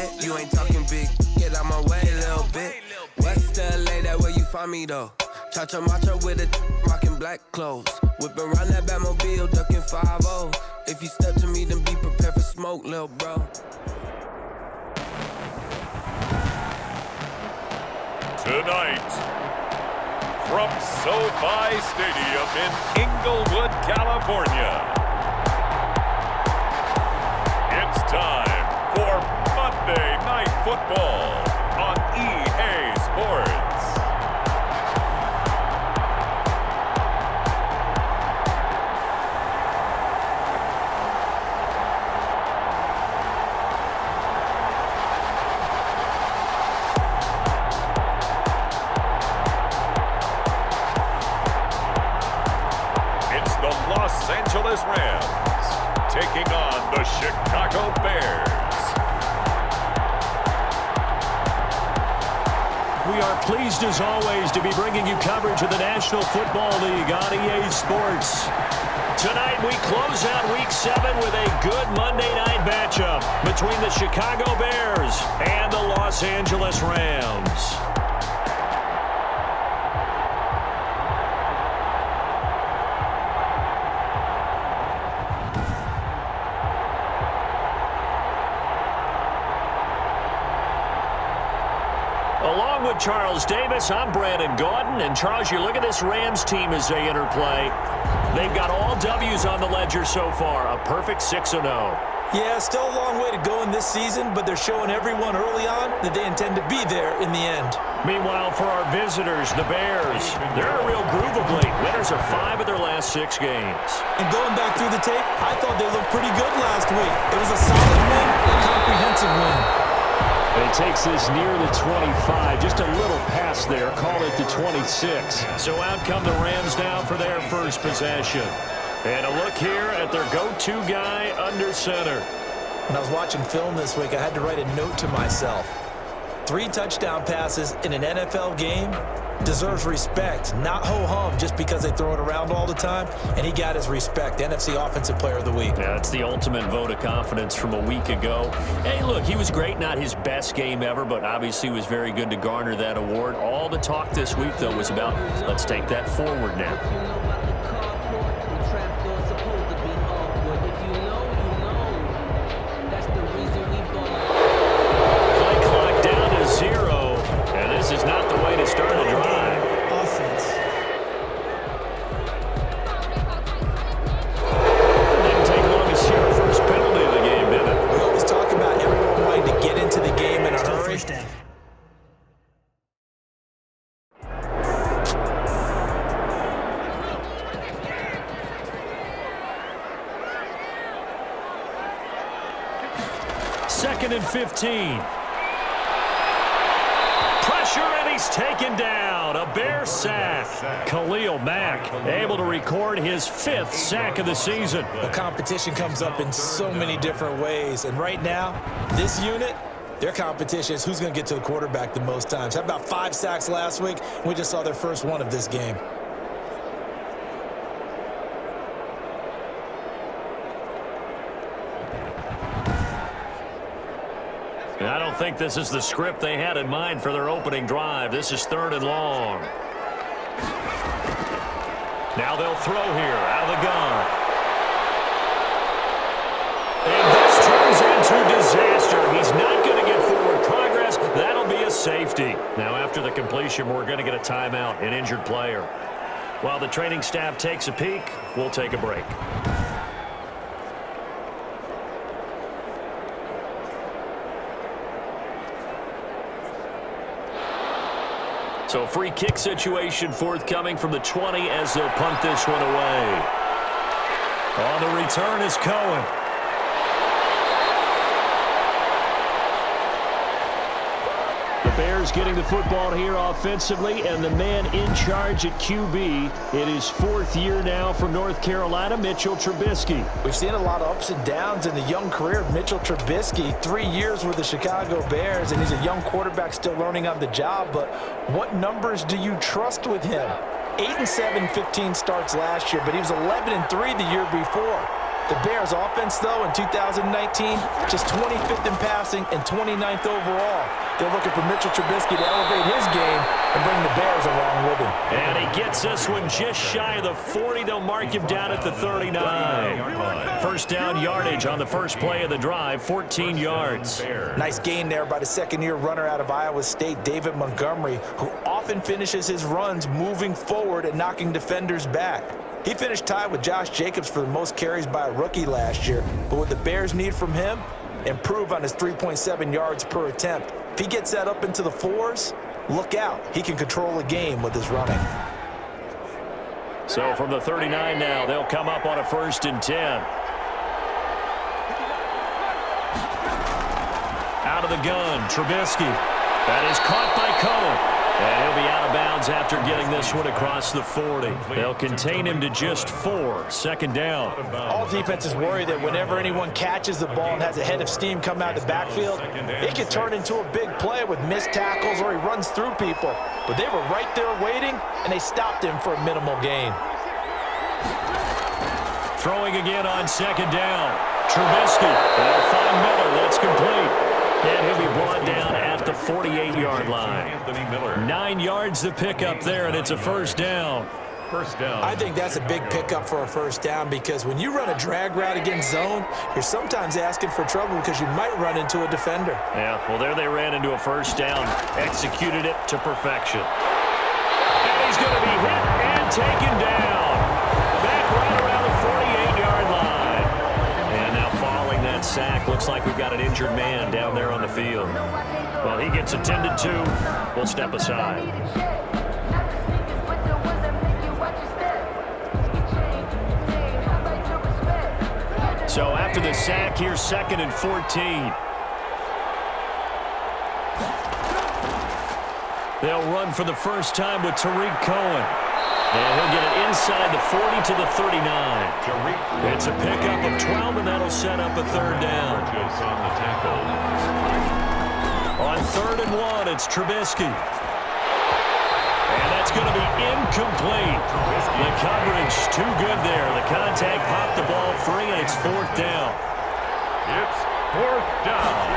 bet you ain't talking big. Get out my way a little bit. West LA, that where you find me though. Cha-cha matcha with a rockin' black clothes. Whip around that Batmobile, ducking 5-0. If you step to me, then be prepared for smoke, lil' bro. Tonight, from SoFi Stadium in Inglewood, California, it's time for Monday Night Football on EA Sports. Los Angeles Rams taking on the Chicago Bears. We are pleased as always to be bringing you coverage of the National Football League on EA Sports. Tonight we close out Week 7 with a good Monday night matchup between the Chicago Bears and the Los Angeles Rams. Along with Charles Davis, I'm Brandon Gordon. And Charles, you look at this Rams team as they interplay. They've got all W's on the ledger so far, a perfect 6-0. Yeah, still a long way to go in this season, but they're showing everyone early on that they intend to be there in the end. Meanwhile, for our visitors, the Bears, they're in a real groove of late. Winners of 5 of their last 6 games. And going back through the tape, I thought they looked pretty good last week. It was a solid win, a comprehensive win. And he takes this near the 25, just a little pass there, call it the 26. So out come the Rams now for their first possession. And a look here at their go-to guy under center. When I was watching film this week, I had to write a note to myself. 3 touchdown passes in an NFL game deserves respect, not ho-hum just because they throw it around all the time. And he got his respect, NFC Offensive Player of the Week. Yeah, it's the ultimate vote of confidence from a week ago. Hey, look, he was great, not his best game ever, but obviously was very good to garner that award. All the talk this week, though, was about let's take that forward now. This is not the way to start a drive. Offense. Didn't take long to see our first penalty of the game, did it? We always talk about everyone wanting to get into the game in a hurry. Second and 15. And he's taken down. A Bear sack. Khalil Mack able to record his 5th sack of the season. The competition comes up in so many different ways. And right now, this unit, their competition is who's going to get to the quarterback the most times. How about 5 sacks last week? We just saw their first one of this game. I don't think this is the script they had in mind for their opening drive. This is 3rd and long. Now they'll throw here out of the gun. And this turns into disaster. He's not going to get forward progress. That'll be a safety. Now after the completion, we're going to get a timeout, an injured player. While the training staff takes a peek, we'll take a break. So a free kick situation forthcoming from the 20 as they'll punt this one away. On the return is Cohen. The Bears getting the football here offensively, and the man in charge at QB. It is 4th year now from North Carolina, Mitchell Trubisky. We've seen a lot of ups and downs in the young career of Mitchell Trubisky. 3 years with the Chicago Bears, and he's a young quarterback still learning on the job. But what numbers do you trust with him? 8-7, 15 starts last year, but he was 11-3 the year before. The Bears' offense, though, in 2019, just 25th in passing and 29th overall. They're looking for Mitchell Trubisky to elevate his game and bring the Bears along with him. And he gets this one just shy of the 40. They'll mark him down at the 39. First down yardage on the first play of the drive, 14 yards. Nice gain there by the second-year runner out of Iowa State, David Montgomery, who often finishes his runs moving forward and knocking defenders back. He finished tied with Josh Jacobs for the most carries by a rookie last year. But what the Bears need from him, improve on his 3.7 yards per attempt. If he gets that up into the 4s, look out. He can control the game with his running. So from the 39 now, they'll come up on a 1st and 10. Out of the gun, Trubisky. That is caught by Cohen. And he'll be out of bounds after getting this one across the 40. They'll contain him to just 4. Second down. All defenses worry that whenever anyone catches the ball and has a head of steam come out of the backfield, it can turn into a big play with missed tackles or he runs through people. But they were right there waiting, and they stopped him for a minimal gain. Throwing again on second down. Trubisky. They'll find Miller. That's complete. And he'll be brought down at the 48-yard line. 9 yards to pick up there, and it's a first down. I think that's a big pickup for a first down because when you run a drag route against zone, you're sometimes asking for trouble because you might run into a defender. Yeah, well, there they ran into a first down. Executed it to perfection. And he's going to be hit and taken down. Back right around the 48-yard line. And now following that sack, looks like we've got an injured man down there on the field. Well, he gets attended to. We'll step aside. So after the sack, here's 2nd and 14. They'll run for the first time with Tariq Cohen. And he'll get it inside the 40 to the 39. It's a pickup of 12, and that'll set up a third down. On 3rd and 1, it's Trubisky. And that's going to be incomplete. The coverage too good there. The contact popped the ball free, and it's 4th down. It's 4th down.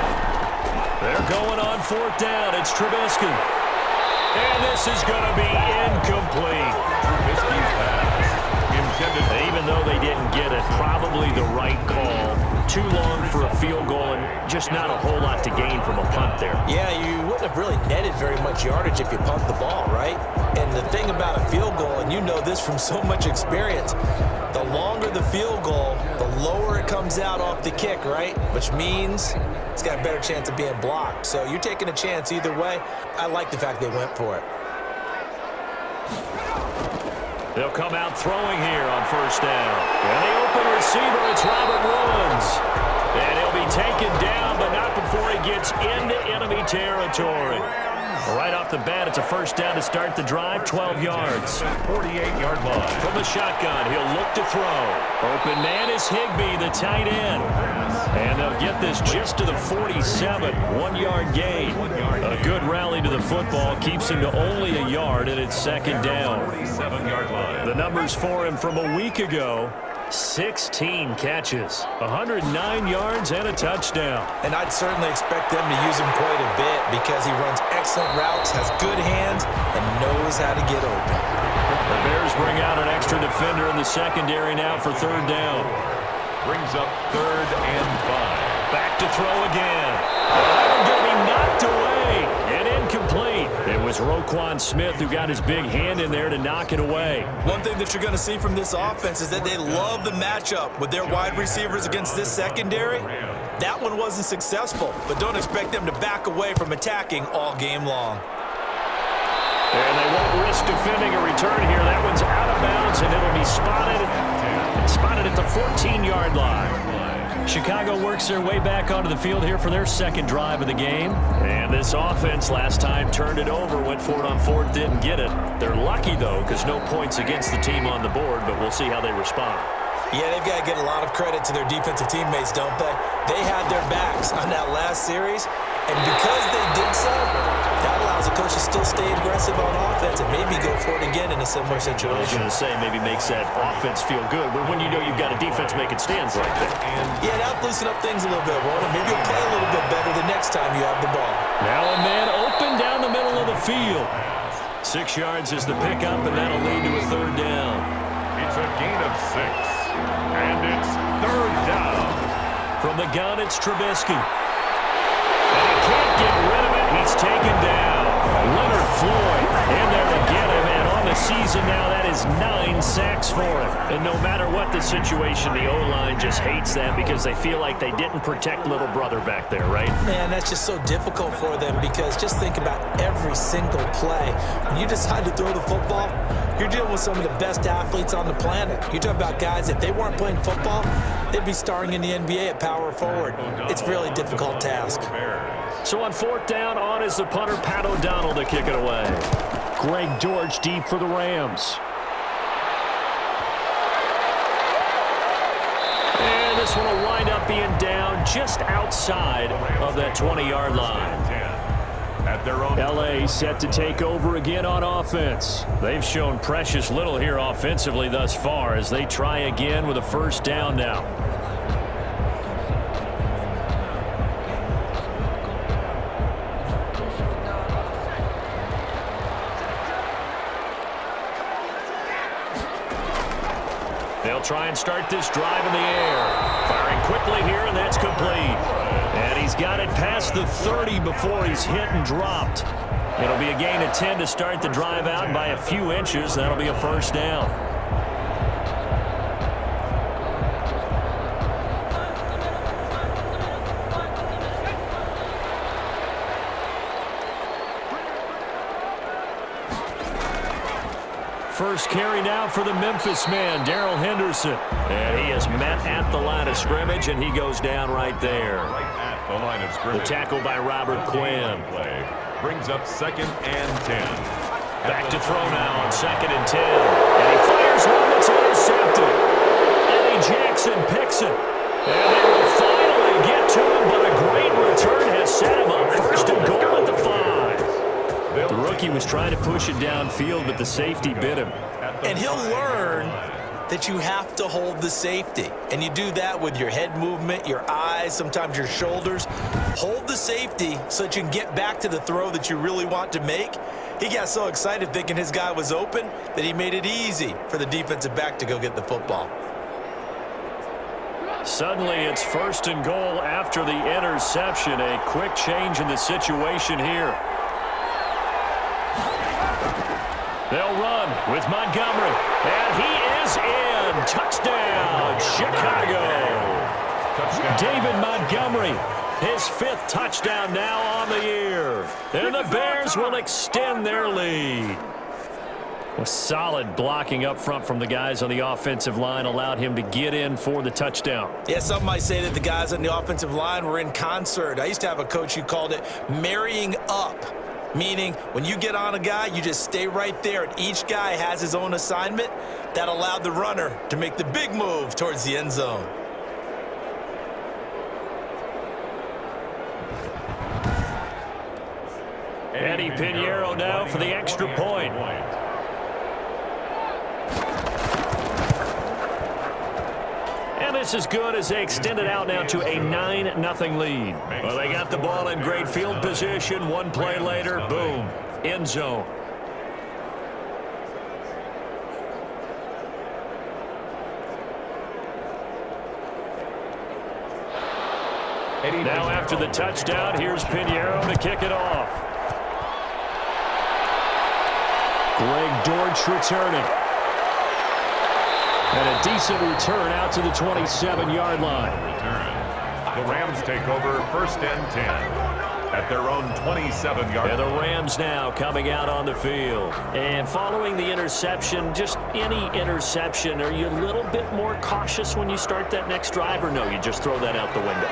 They're going on 4th down. It's Trubisky. And this is going to be incomplete. Trubisky's pass intended. Even though they didn't get it, probably the right call. Too long for a field goal and just not a whole lot to gain from a punt there. Yeah, you wouldn't have really netted very much yardage if you pumped the ball, right? And the thing about a field goal, and you know this from so much experience, the longer the field goal, the lower it comes out off the kick, right? Which means it's got a better chance of being blocked. So you're taking a chance either way. I like the fact they went for it. They'll come out throwing here on 1st down. And the open receiver, it's Robert Woods. And he'll be taken down, but not before he gets into enemy territory. Right off the bat, it's a first down to start the drive, 12 yards. 48-yard line. From the shotgun, he'll look to throw. Open man is Higbee, the tight end. And they'll get this just to the 47, 1-yard gain. A good rally to the football keeps him to only a yard, and it's 2nd down. 47-yard line. The numbers for him from a week ago, 16 catches, 109 yards, and a touchdown. And I'd certainly expect them to use him quite a bit because he runs excellent routes, has good hands, and knows how to get open. The Bears bring out an extra defender in the secondary now for 3rd down. Brings up 3rd and 5. Back to throw again. Going to be knocked away and incomplete. It was Roquan Smith who got his big hand in there to knock it away. One thing that you're going to see from this offense is that they love the matchup with their wide receivers against this secondary. That one wasn't successful, but don't expect them to back away from attacking all game long. And they won't risk defending a return here. That one's out of bounds, and it'll be spotted at the 14-yard line. Chicago works their way back onto the field here for their 2nd drive of the game. And this offense last time turned it over, went for it on 4th, didn't get it. They're lucky, though, because no points against the team on the board, but we'll see how they respond. Yeah, they've got to get a lot of credit to their defensive teammates, don't they? They had their backs on that last series, And because they did so, that allows the coach to still stay aggressive on offense and maybe go for it again in a similar situation. I was going to say, maybe makes that offense feel good, but when you know you've got a defense making stands like that. Yeah, that'll loosen up things a little bit, won't it? Maybe you'll play a little bit better the next time you have the ball. Now a man open down the middle of the field. 6 yards is the pickup, and that'll lead to a third down. It's a gain of 6, and it's third down. From the gun, it's Trubisky. And he can't get rid of it. He's taken down. Leonard Floyd in there to get him. And on the season now, that is 9 sacks for him. And no matter what the situation, the O-line just hates that because they feel like they didn't protect little brother back there, right? Man, that's just so difficult for them because just think about every single play. When you decide to throw the football, you're dealing with some of the best athletes on the planet. You talk about guys, if they weren't playing football, they'd be starring in the NBA at power forward. It's a really difficult task. So on fourth down, on is the punter, Pat O'Donnell, to kick it away. Greg Dortch deep for the Rams. And this one will wind up being down just outside of that 20-yard line. At their own L.A. set to take over again on offense. They've shown precious little here offensively thus far as they try again with a first down now. They'll try and start this drive in the air. Firing quickly here, and that's complete. And he's got it past the 30 before he's hit and dropped. It'll be a gain of 10 to start the drive out, and by a few inches, that'll be a first down. First carry now for the Memphis man, Darrell Henderson. And he is met at the line of scrimmage, and he goes down right there. right at the line of scrimmage. The tackle by Robert Quinn. Play brings up 2nd and 10. Back to throw now on 2nd and 10. And he fires one that's intercepted. Eddie Jackson picks it. And they will finally get to him, but a great return has set him up first and goal at the 5. The rookie was trying to push it downfield, but the safety bit him. And he'll learn that you have to hold the safety. And you do that with your head movement, your eyes, sometimes your shoulders. Hold the safety so that you can get back to the throw that you really want to make. He got so excited thinking his guy was open that he made it easy for the defensive back to go get the football. Suddenly it's 1st and goal after the interception. A quick change in the situation here. They'll run with Montgomery, and he is in. Touchdown, Chicago. Touchdown. David Montgomery, his 5th touchdown now on the year. And the Bears will extend their lead. A solid blocking up front from the guys on the offensive line allowed him to get in for the touchdown. Yeah, some might say that the guys on the offensive line were in concert. I used to have a coach who called it marrying up. Meaning, when you get on a guy, you just stay right there, and each guy has his own assignment. That allowed the runner to make the big move towards the end zone. Eddie Pinheiro now for the extra point. And this is good as they extend it out now to a 9-0 lead. Well, they got the ball in great field position. One play later, boom, end zone. Now after the touchdown, here's Pinheiro to kick it off. Greg Dortch returning. And a decent return out to the 27-yard line. The Rams take over 1st and 10 at their own 27-yard line. And the Rams now coming out on the field. And following the interception, just any interception, are you a little bit more cautious when you start that next drive, or no, you just throw that out the window?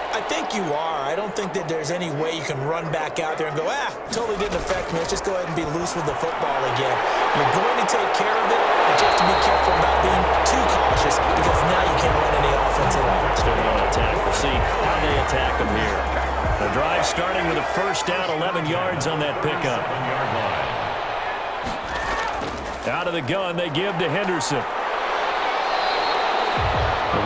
I think you are. I don't think that there's any way you can run back out there and go, totally didn't affect me. Let's just go ahead and be loose with the football again. You're going to take care of it, but you have to be careful about being too cautious because now you can't run any offense at all. Still going to attack. We'll see how they attack them here. They're drive starting with a first down, 11 yards on that pickup. Out of the gun, they give to Henderson.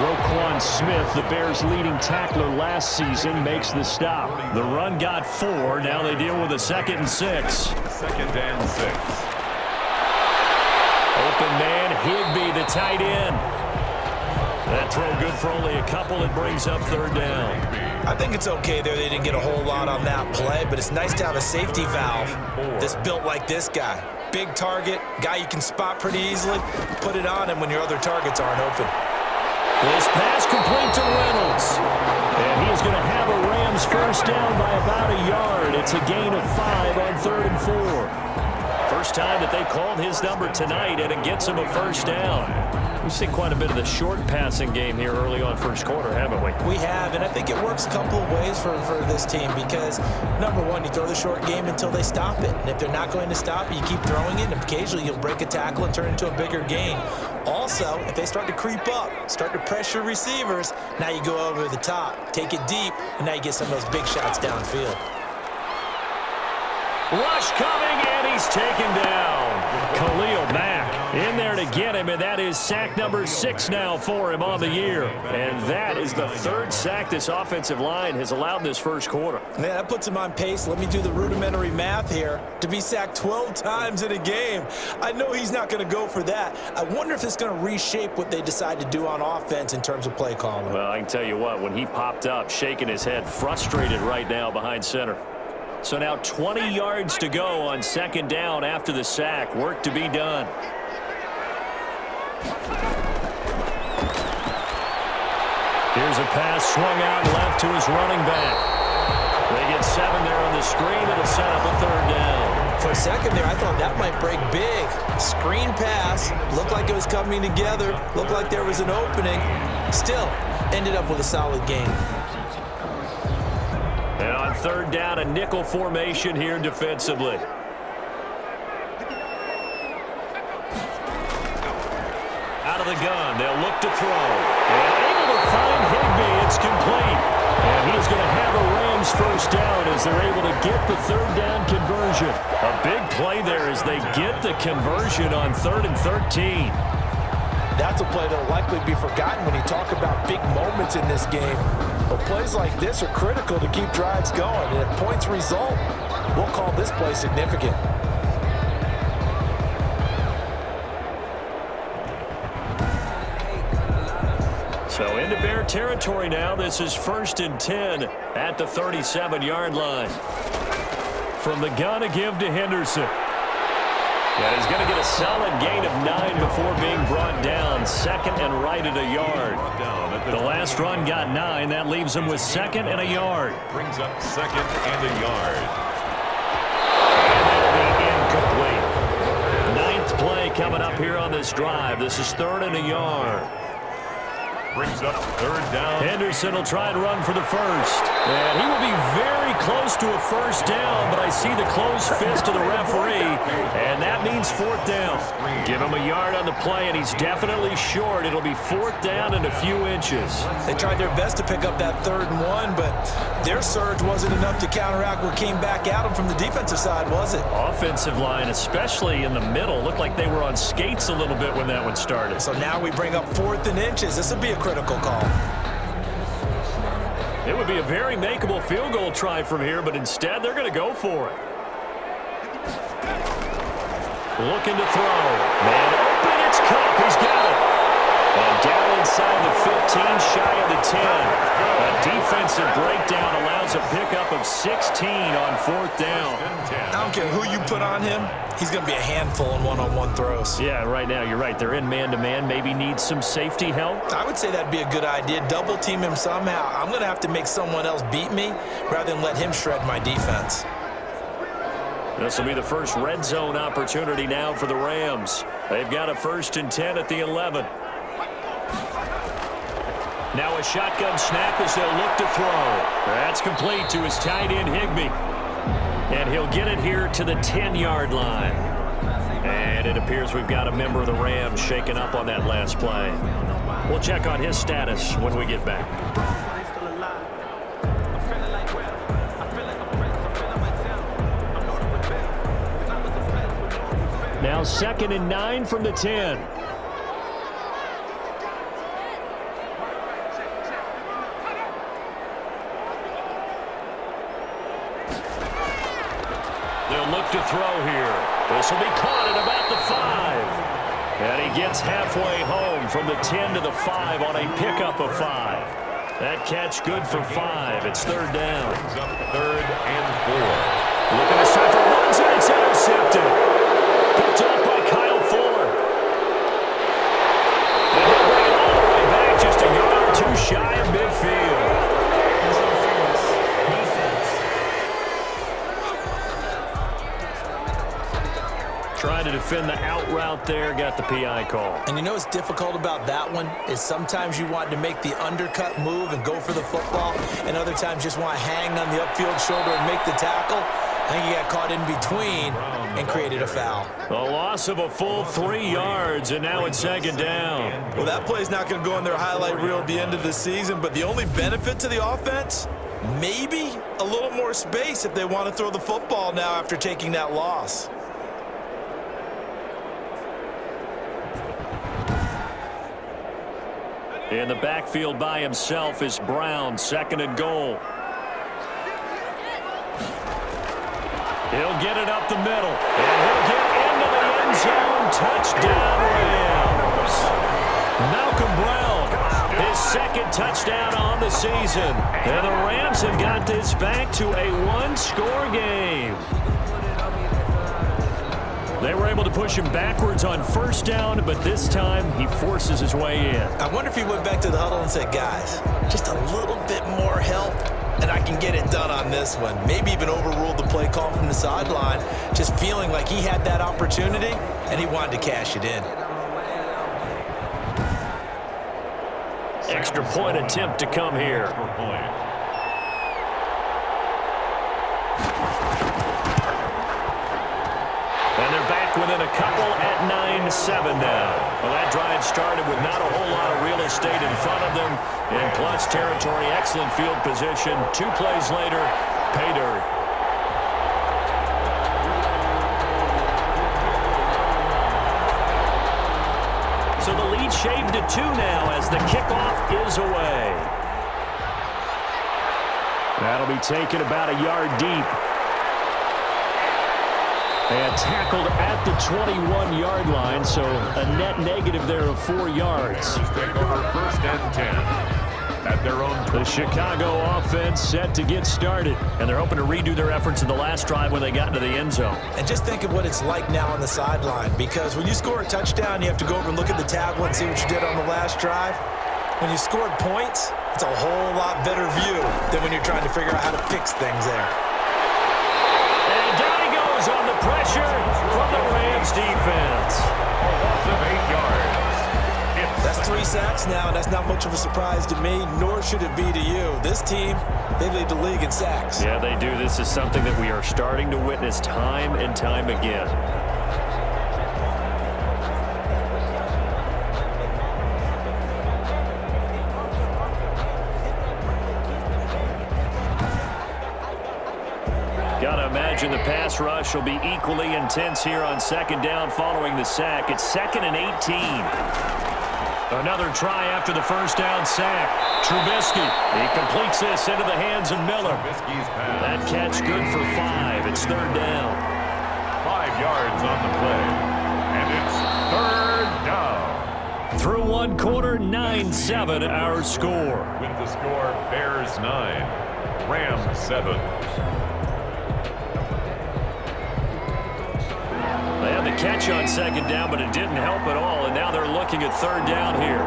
Roquan Smith, the Bears' leading tackler last season, makes the stop. The run got 4. Now they deal with a 2nd and 6. 2nd and 6. Open man, Higbee, the tight end. That throw good for only a couple. It brings up 3rd down. I think it's okay there. They didn't get a whole lot on that play, but it's nice to have a safety valve that's built like this guy. Big target, guy you can spot pretty easily. Put it on him when your other targets aren't open. This pass complete to Reynolds. And he is going to have a Rams first down by about a yard. It's a gain of 5 on 3rd and 4. First time that they called his number tonight, and it gets him a first down. We've seen quite a bit of the short passing game here early on first quarter, haven't we? We have, and I think it works a couple of ways for this team because, number one, you throw the short game until they stop it. And if they're not going to stop it, you keep throwing it, and occasionally you'll break a tackle and turn it into a bigger gain. Also, if they start to creep up, start to pressure receivers, now you go over the top, take it deep, and now you get some of those big shots downfield. Rush coming, and he's taken down. Khalil Mack in there to get him, and that is sack number 6 now for him on the year. And that is the 3rd sack this offensive line has allowed this first quarter. Man, that puts him on pace. Let me do the rudimentary math here. To be sacked 12 times in a game, I know he's not going to go for that. I wonder if it's going to reshape what they decide to do on offense in terms of play calling. Well, I can tell you what, when he popped up, shaking his head, frustrated right now behind center. So now 20 yards to go on 2nd down after the sack. Work to be done. Here's a pass swung out left to his running back. They get 7 there on the screen. It'll set up a 3rd down. For a second there, I thought that might break big. Screen pass. Looked like it was coming together. Looked like there was an opening. Still, ended up with a solid game. And on 3rd down, a nickel formation here defensively. Out of the gun, they'll look to throw. And able to find Higbee, it's complete. And he's going to have a Rams first down as they're able to get the 3rd down conversion. A big play there as they get the conversion on 3rd and 13. That's a play that will likely be forgotten when you talk about big moments in this game. But plays like this are critical to keep drives going. And if points result, we'll call this play significant. So into Bear territory now. This is 1st and 10 at the 37-yard line. From the gun, a give to Henderson. And he's going to get a solid gain of 9 before being brought down. 2nd and right at a yard. The last run got 9. That leaves him with 2nd and a yard. Brings up 2nd and a yard. And that'll be incomplete. 9th play coming up here on this drive. This is 3rd and a yard. Brings up 3rd down. Henderson will try and run for the first. And he will be very close to a first down, but I see the closed fist of the referee, and that means 4th down. Give him a yard on the play, and he's definitely short. It'll be 4th down and a few inches. They tried their best to pick up that 3rd and 1, but their surge wasn't enough to counteract what came back at them from the defensive side, was it? Offensive line, especially in the middle, looked like they were on skates a little bit when that one started. So now we bring up 4th and inches. This will be a critical call. It would be a very makeable field goal try from here, but instead they're going to go for it. Looking to throw. Man open, it's Cup. He's got it. And down inside the 15, shy of the 10. A defensive breakdown allows a pickup of 16 on 4th down. I don't care who you put on him. He's going to be a handful in one-on-one throws. Yeah, right now you're right. They're in man-to-man. Maybe need some safety help. I would say that'd be a good idea. Double team him somehow. I'm going to have to make someone else beat me rather than let him shred my defense. This will be the first red zone opportunity now for the Rams. They've got a 1st and 10 at the 11. Now a shotgun snap as they'll look to throw. That's complete to his tight end, Higbee. And he'll get it here to the 10-yard line. And it appears we've got a member of the Rams shaken up on that last play. We'll check on his status when we get back. Now 2nd and 9 from the 10. They'll look to throw here. This will be caught at about the 5. And he gets halfway home from the 10 to the 5 on a pickup of 5. That catch good for 5. It's 3rd down. Brings up 3rd and 4. Looking to start for runs, and it's intercepted. Picked up by Kyle Fuller. And he'll bring it all the way back, just a yard or two shy of midfield. Trying to defend the out route there, got the PI call. And you know what's difficult about that one is sometimes you want to make the undercut move and go for the football, and other times just want to hang on the upfield shoulder and make the tackle. I think he got caught in between and created a foul. A loss of a full 3 yards, and now it's 2nd down. Well, that play's not going to go in their highlight reel at the end of the season, but the only benefit to the offense, maybe a little more space if they want to throw the football now after taking that loss. In the backfield by himself is Brown, 2nd and goal. He'll get it up the middle, and he'll get into the end zone. Touchdown, Rams. Malcolm Brown, his 2nd touchdown on the season. And the Rams have got this back to a 1-score game. They were able to push him backwards on 1st down, but this time he forces his way in. I wonder if he went back to the huddle and said, guys, just a little bit more help, and I can get it done on this one. Maybe even overruled the play call from the sideline, just feeling like he had that opportunity, and he wanted to cash it in. Extra point attempt to come here. And they're back within a couple at 9-7 now. Well, that drive started with not a whole lot of real estate in front of them. In plus territory, excellent field position. 2 plays later, pay dirt. So the lead shaved to 2 now as the kickoff is away. That'll be taken about a yard deep. And tackled at the 21-yard line, so a net negative there of 4 yards. Take over 1st and 10 at their own. The Chicago offense set to get started, and they're hoping to redo their efforts in the last drive when they got into the end zone. And just think of what it's like now on the sideline, because when you score a touchdown, you have to go over and look at the tablet and see what you did on the last drive. When you scored points, it's a whole lot better view than when you're trying to figure out how to fix things there. On the pressure from the Rams defense. A loss of 8 yards. That's 3 sacks now, and that's not much of a surprise to me, nor should it be to you. This team, they lead the league in sacks. Yeah, they do. This is something that we are starting to witness time and time again. Gotta imagine the pass rush will be equally intense here on 2nd down following the sack. It's 2nd and 18. Another try after the 1st down sack. Trubisky, he completes this into the hands of Miller. That catch good for 5. It's 3rd down. 5 yards on the play. And it's 3rd down. Through 1 quarter, 9-7 our score. With the score, Bears 9, Rams 7. They had the catch on 2nd down, but it didn't help at all, and now they're looking at 3rd down here.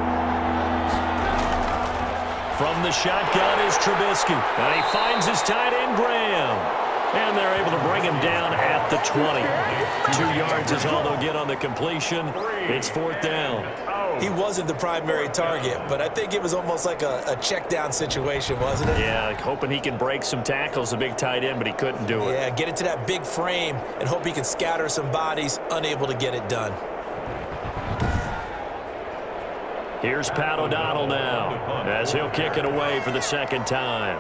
From the shotgun is Trubisky, and he finds his tight end, Graham. And they're able to bring him down at the 20. 2 yards is all they'll get on the completion. It's 4th down. He wasn't the primary target, but I think it was almost like a check down situation, wasn't it? Yeah, hoping he can break some tackles, a big tight end, but he couldn't do it. Yeah, get into that big frame and hope he can scatter some bodies, unable to get it done. Here's Pat O'Donnell now, as he'll kick it away for the 2nd time.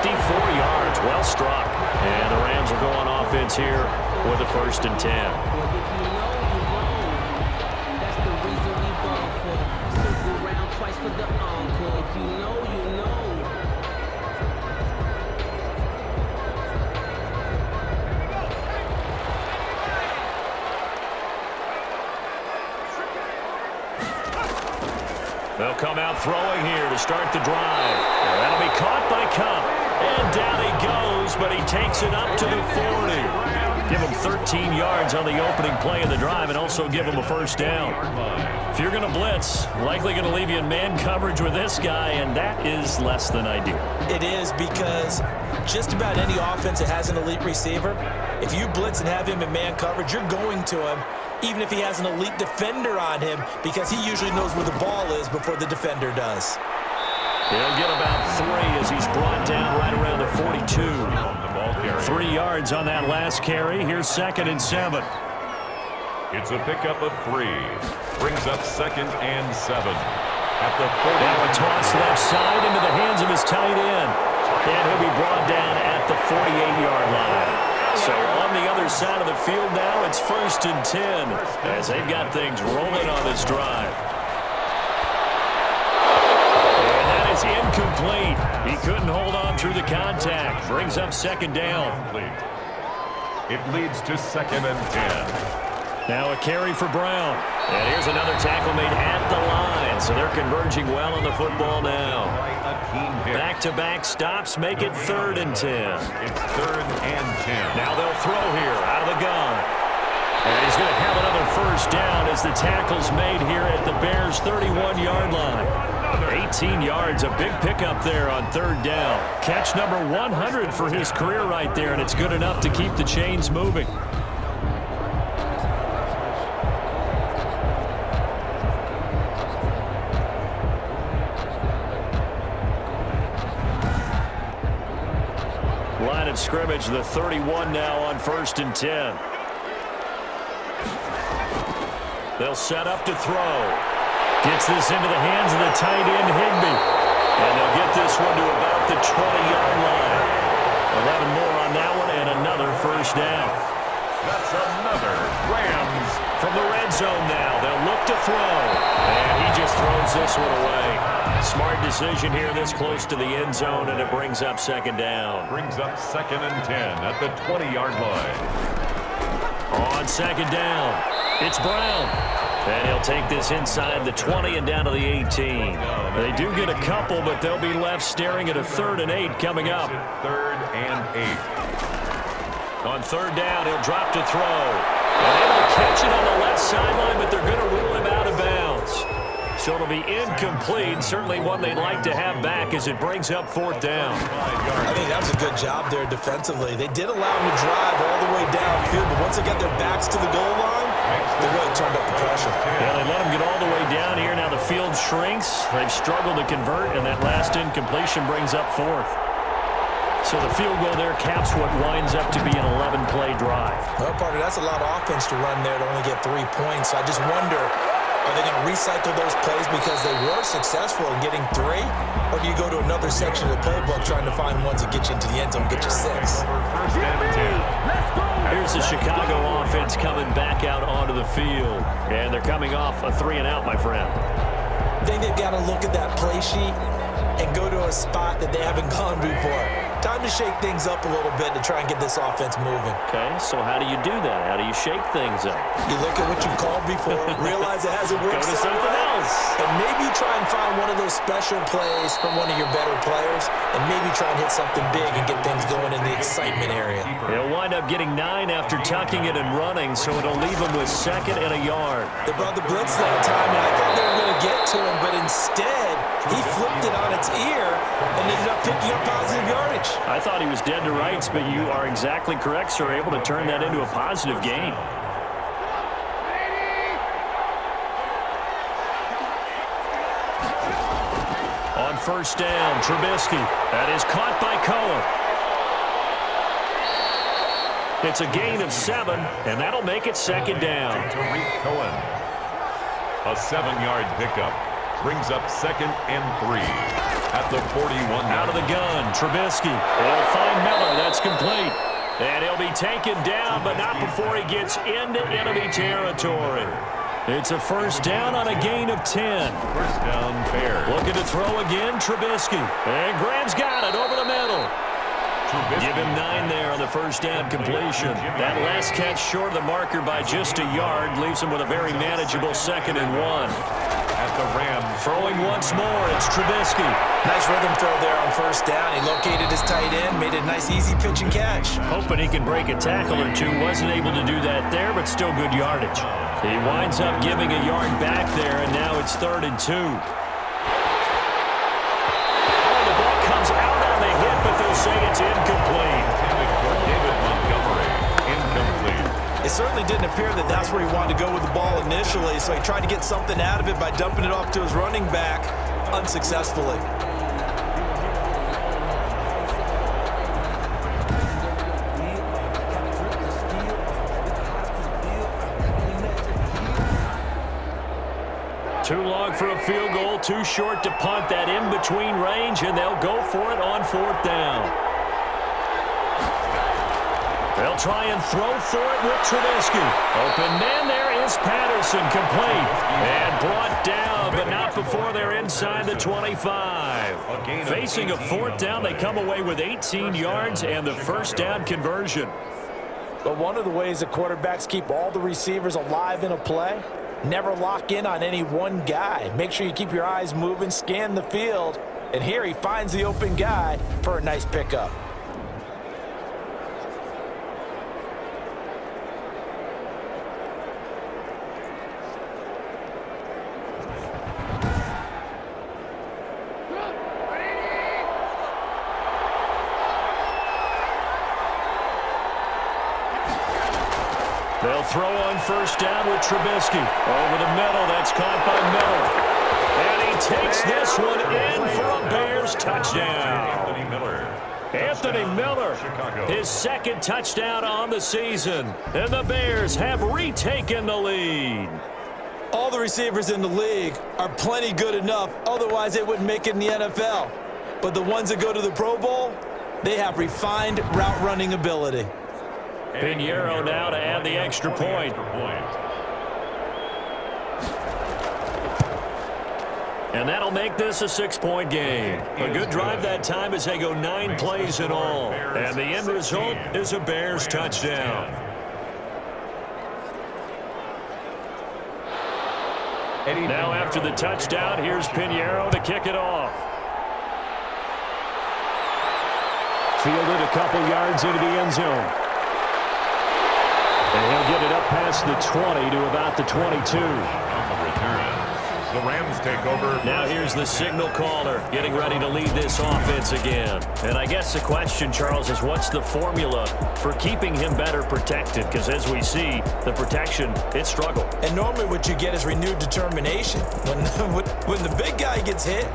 yards. Well struck. And the Rams will go on offense here with a 1st and 10. They'll come out throwing here to start the drive. That'll be caught by Cup. And down he goes, but he takes it up to the 40. Give him 13 yards on the opening play of the drive and also give him a 1st down. If you're going to blitz, likely going to leave you in man coverage with this guy, and that is less than ideal. It is, because just about any offense that has an elite receiver, if you blitz and have him in man coverage, you're going to him, even if he has an elite defender on him, because he usually knows where the ball is before the defender does. He'll get about 3 as he's brought down right around the 42. 3 yards on that last carry. Here's 2nd and 7. It's a pickup of 3. Brings up 2nd and 7. At the 40. Now a toss left side into the hands of his tight end. And he'll be brought down at the 48-yard line. So on the other side of the field now, it's 1st and 10 as they've got things rolling on this drive. And that is incomplete. He couldn't hold on through the contact. Brings up 2nd down. It leads to 2nd and 10. Now a carry for Brown. And here's another tackle made at the line. So they're converging well on the football now. Back-to-back stops make it 3rd and 10. It's 3rd and 10. Now they'll throw here out of the gun. And he's going to have another 1st down as the tackle's made here at the Bears' 31-yard line. 18 yards, a big pickup there on 3rd down. Catch number 100 for his career right there, and it's good enough to keep the chains moving. Line of scrimmage, the 31 now on 1st and 10. They'll set up to throw. Gets this into the hands of the tight end, Higbee. And they'll get this one to about the 20-yard line. 11 more on that one and another 1st down. That's another Rams. From the red zone now, they'll look to throw. And he just throws this one away. Smart decision here this close to the end zone, and it brings up 2nd down. Brings up 2nd and 10 at the 20-yard line. On 2nd down, it's Brown. And he'll take this inside the 20 and down to the 18. They do get a couple, but they'll be left staring at a 3rd and 8 coming up. 3rd and 8. On 3rd down, he'll drop to throw. And able to catch it on the left sideline, but they're going to rule him out of bounds. So it'll be incomplete. Certainly one they'd like to have back as it brings up 4th down. I think that was a good job there defensively. They did allow him to drive all the way downfield, but once they got their backs to the goal line, they really turned up the pressure. Yeah, they let him get all the way down here. Now the field shrinks. They've struggled to convert, and that last incompletion brings up 4th. So the field goal there caps what winds up to be an 11-play drive. Well, partner, that's a lot of offense to run there to only get 3 points. So I just wonder, are they going to recycle those plays because they were successful in getting 3? Or do you go to another section of the playbook trying to find ones that get you into the end zone and get you 6? 1st and 10. Here's the Chicago offense coming back out onto the field. And they're coming off a 3-and-out, my friend. I think they've got to look at that play sheet and go to a spot that they haven't gone before. Time to shake things up a little bit to try and get this offense moving. Okay, so how do you do that? How do you shake things up? You look at what you called before, realize it hasn't worked Go to so something well, else. and maybe try and find one of those special plays from one of your better players, and maybe try and hit something big and get things going in the excitement area. He'll wind up getting 9 after tucking it and running, so it'll leave him with 2nd and a yard. They brought the blitz that time, and I thought they were going to get to him, but instead, he flipped it on its ear and ended up picking up positive yardage. I thought he was dead to rights, but you are exactly correct, sir. Able to turn that into a positive gain. On 1st down, Trubisky. That is caught by Cohen. It's a gain of 7, and that'll make it 2nd down. Tariq Cohen. A 7-yard pickup. brings up 2nd and 3 at the 41. Out of the gun, Trubisky. He'll find Miller. That's complete. And he'll be taken down, but not before he gets into enemy territory. It's a first down on a gain of 10. First down, fair. Looking to throw again, Trubisky. And Graham's got it over the middle. Give him 9 there on the first down completion. That last catch short of the marker by just a yard leaves him with a very manageable 2nd and 1. At the Rams. Throwing once more, it's Trubisky. Nice rhythm throw there on first down. He located his tight end, made a nice easy pitch and catch. Hoping he can break a tackle or two. Wasn't able to do that there, but still good yardage. He winds up giving a yard back there, and now it's 3rd and 2. Oh, the ball comes out on the hit, but they'll say it's incomplete. David Montgomery, incomplete. It certainly didn't appear that that's where he wanted to go with the ball initially, so he tried to get something out of it by dumping it off to his running back unsuccessfully. Too long for a field goal, too short to punt. That in-between range, and they'll go for it on 4th down. They'll try and throw for it with Trubisky. Open man, there is Patterson, complete. And brought down, but not before they're inside the 25. Facing a 4th down, they come away with 18 yards and the first down conversion. But one of the ways that quarterbacks keep all the receivers alive in a play, never lock in on any one guy. Make sure you keep your eyes moving, scan the field, and here he finds the open guy for a nice pickup. They'll throw on first down with Trubisky. Over the middle, that's caught by Miller. And he takes this one in for a Bears touchdown. Anthony Miller, his 2nd touchdown on the season. And the Bears have retaken the lead. All the receivers in the league are plenty good enough, otherwise they wouldn't make it in the NFL. But the ones that go to the Pro Bowl, they have refined route running ability. Pinheiro now to add the extra point. And that'll make this a 6-point game. A good drive that time as they go 9 plays in all. And the end result is a Bears touchdown. Now after the touchdown, here's Pinheiro to kick it off. Fielded a couple yards into the end zone. And he'll get it up past the 20 to about the 22. On the return, the Rams take over. Now here's the signal caller getting ready to lead this offense again. And I guess the question, Charles, is what's the formula for keeping him better protected? Because as we see, the protection, it struggled. And normally what you get is renewed determination. When the big guy gets hit,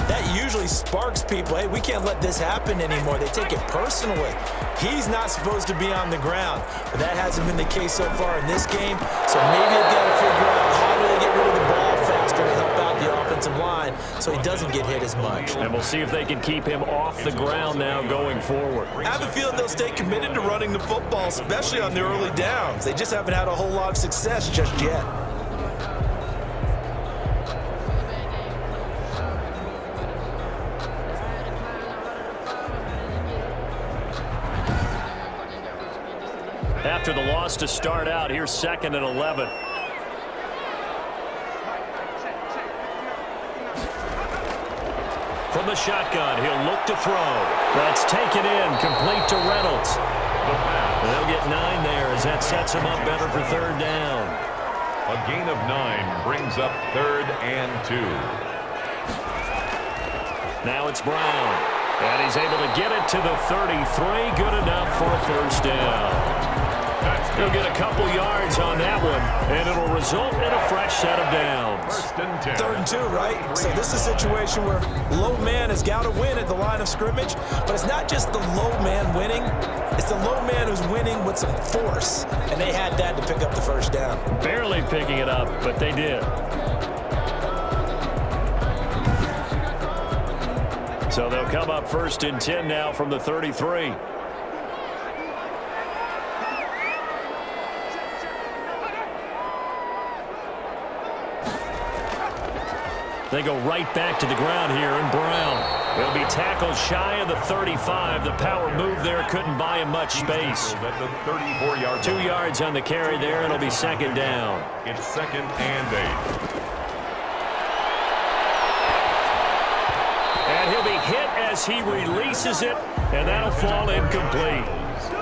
that usually sparks people. Hey, we can't let this happen anymore. They take it personally. He's not supposed to be on the ground, but that hasn't been the case so far in this game. So maybe they've got to figure out how do they get rid of the ball faster to help out the offensive line so he doesn't get hit as much. And we'll see if they can keep him off the ground now going forward. I have a feeling they'll stay committed to running the football, especially on the early downs. They just haven't had a whole lot of success just yet. After the loss to start out, here's 2nd and 11. From the shotgun, he'll look to throw. That's taken in, complete to Reynolds. They'll get 9 there as that sets him up better for 3rd down. A gain of 9 brings up 3rd and 2. Now it's Brown. And he's able to get it to the 33. Good enough for a first down. He'll get a couple yards on that one, and it'll result in a fresh set of downs. 3rd and 2, right? So this is a situation where low man has got to win at the line of scrimmage, but it's not just the low man winning. It's the low man who's winning with some force, and they had that to pick up the first down. Barely picking it up, but they did. So they'll come up 1st and 10 now from the 33. They go right back to the ground here, and Brown will be tackled shy of the 35. The power move there couldn't buy him much space. At the 34-yard 2 yards on the carry there, and it'll be 2nd down. It's 2nd and 8. And he'll be hit as he releases it, and that'll fall incomplete.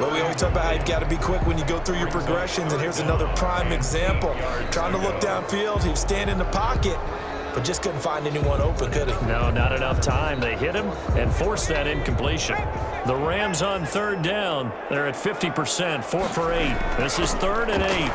Well, we always talk about how you've got to be quick when you go through your progressions, and here's another prime example. Trying to look downfield, he was standing in the pocket, but just couldn't find anyone open, could he? No, not enough time. They hit him and forced that incompletion. The Rams on 3rd down. They're at 50%, 4 for 8. This is 3rd and 8. And